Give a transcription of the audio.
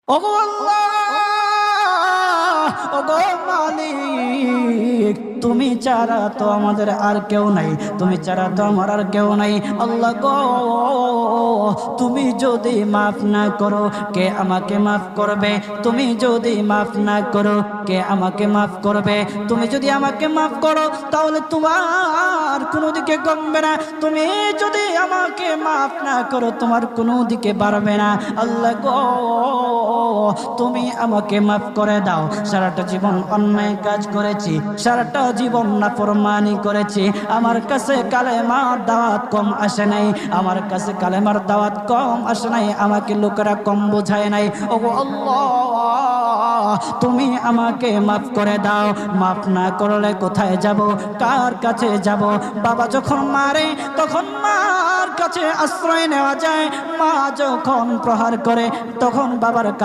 ওগো আল্লাহ, ওগো মালিক, তুমি ছাড়া তো আমাদের আর কেউ নাই, তুমি ছাড়া তো আমার আর কেউ নাই। আল্লাহ গো, তুমি যদি মাফ না করো কে আমাকে মাফ করবে? তুমি যদি মাফ না করো কে আমাকে মাফ করবে? তুমি যদি আমাকে মাফ করো তাহলে তোমার কোনো দিকে কমবে না, তুমি যদি আমাকে মাফ না করো তোমার কোনো দিকে বাড়বে না। আল্লাহ গো, তুমি আমাকে মাফ করে দাও। সারাটা জীবন অন্যায় কাজ করেছি, সারাটা জীবন নাফরমানি করেছি, আমার কাছে কালেমার দাওয়াত কম আসে নাই, আমার কাছে কালেমার দাওয়াত কম আসে নাই, আমাকে লোকেরা কম বোঝায় নাই। ওগো আল্লাহ, তুমি আমাকে মাফ করে দাও। মাফ না করলে কোথায় যাব, কার কাছে যাব? বাবা যখন মারে তখন মার কাছে আশ্রয় নেওয়া যায়, মা যখন প্রহার করে তখন বাবার কাছে